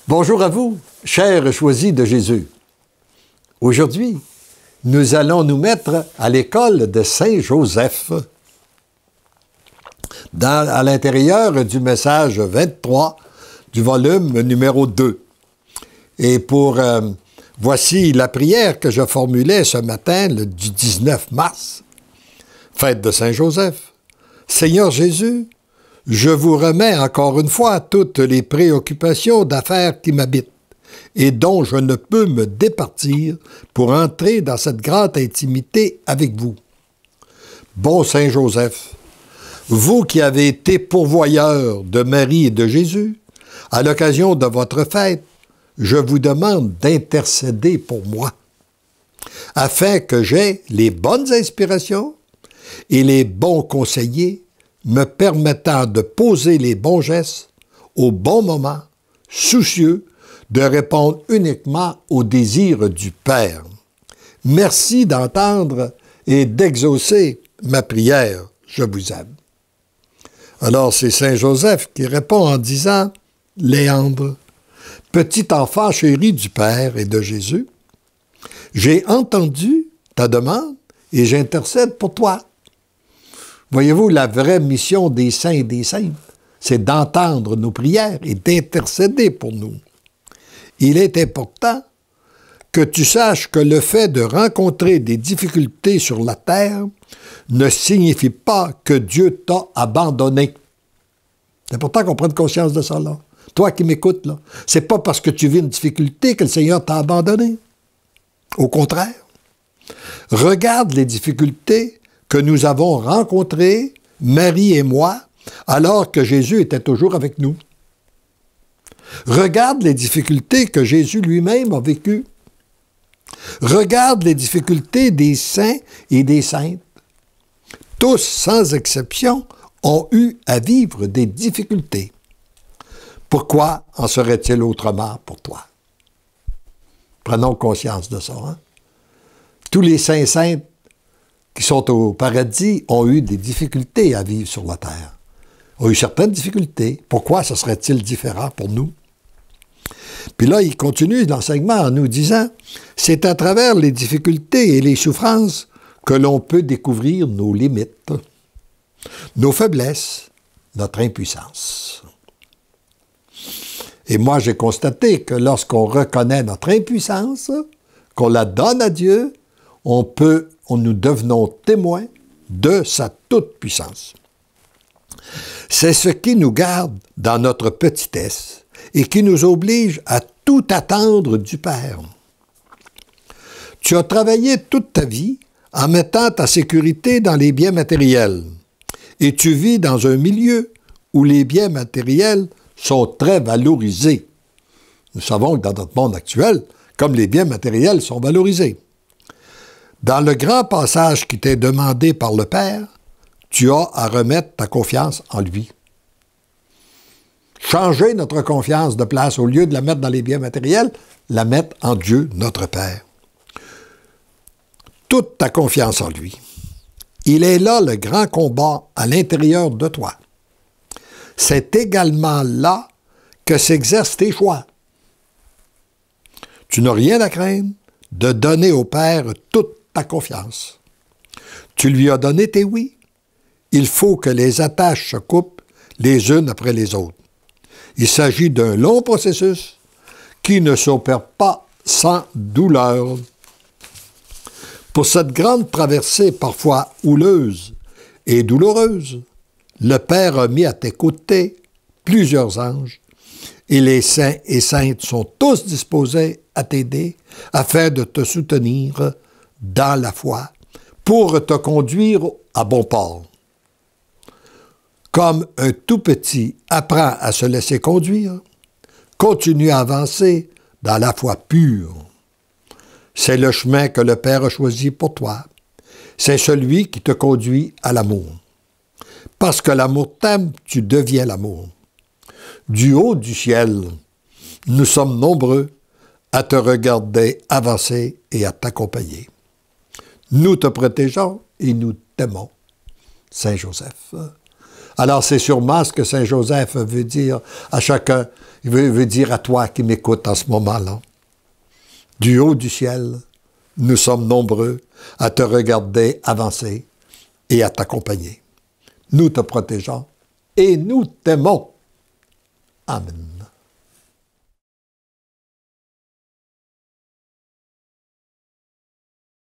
Bonjour à vous, chers choisis de Jésus. Aujourd'hui, nous allons nous mettre à l'école de Saint-Joseph. À l'intérieur du message 23 du volume numéro 2. Et voici la prière que je formulais ce matin, du 19 mars, fête de Saint-Joseph. Seigneur Jésus, je vous remets encore une fois toutes les préoccupations d'affaires qui m'habitent et dont je ne peux me départir pour entrer dans cette grande intimité avec vous. Bon Saint-Joseph, vous qui avez été pourvoyeur de Marie et de Jésus, à l'occasion de votre fête, je vous demande d'intercéder pour moi, afin que j'aie les bonnes inspirations et les bons conseillers me permettant de poser les bons gestes au bon moment, soucieux de répondre uniquement aux désirs du Père. Merci d'entendre et d'exaucer ma prière. Je vous aime. Alors c'est Saint Joseph qui répond en disant « Léandre, petit enfant chéri du Père et de Jésus, j'ai entendu ta demande et j'intercède pour toi. » Voyez-vous, la vraie mission des saints et des saintes, c'est d'entendre nos prières et d'intercéder pour nous. Il est important que tu saches que le fait de rencontrer des difficultés sur la terre ne signifie pas que Dieu t'a abandonné. C'est important qu'on prenne conscience de ça, là. Toi qui m'écoutes, là, c'est pas parce que tu vis une difficulté que le Seigneur t'a abandonné. Au contraire, regarde les difficultés que nous avons rencontrées, Marie et moi, alors que Jésus était toujours avec nous. Regarde les difficultés que Jésus lui-même a vécues. Regarde les difficultés des saints et des saintes. Tous, sans exception, ont eu à vivre des difficultés. Pourquoi en serait-il autrement pour toi? Prenons conscience de ça. Hein? Tous les saints et saintes qui sont au paradis ont eu des difficultés à vivre sur la terre. Ont eu certaines difficultés. Pourquoi ce serait-il différent pour nous? Puis là, il continue l'enseignement en nous disant « C'est à travers les difficultés et les souffrances que l'on peut découvrir nos limites, nos faiblesses, notre impuissance. » Et moi, j'ai constaté que lorsqu'on reconnaît notre impuissance, qu'on la donne à Dieu, nous devenons témoins de sa toute-puissance. C'est ce qui nous garde dans notre petitesse et qui nous oblige à tout attendre du Père. Tu as travaillé toute ta vie en mettant ta sécurité dans les biens matériels et tu vis dans un milieu où les biens matériels sont très valorisés. Nous savons que dans notre monde actuel, comme les biens matériels sont valorisés. Dans le grand passage qui t'est demandé par le Père, tu as à remettre ta confiance en lui. Changer notre confiance de place, au lieu de la mettre dans les biens matériels, la mettre en Dieu, notre Père. Toute ta confiance en lui. Il est là le grand combat à l'intérieur de toi. C'est également là que s'exercent tes choix. Tu n'as rien à craindre de donner au Père toute ta confiance. Tu lui as donné tes oui. Il faut que les attaches se coupent les unes après les autres. Il s'agit d'un long processus qui ne s'opère pas sans douleur. Pour cette grande traversée parfois houleuse et douloureuse, le Père a mis à tes côtés plusieurs anges et les saints et saintes sont tous disposés à t'aider afin de te soutenir dans la foi pour te conduire à bon port. Comme un tout petit apprend à se laisser conduire, continue à avancer dans la foi pure. C'est le chemin que le Père a choisi pour toi. C'est celui qui te conduit à l'amour. Parce que l'amour t'aime, tu deviens l'amour. Du haut du ciel, nous sommes nombreux à te regarder avancer et à t'accompagner. Nous te protégeons et nous t'aimons. Saint Joseph. Alors, c'est sûrement ce que Saint Joseph veut dire à chacun. Il veut dire à toi qui m'écoutes en ce moment-là. Du haut du ciel, nous sommes nombreux à te regarder avancer et à t'accompagner. Nous te protégeons et nous t'aimons. Amen.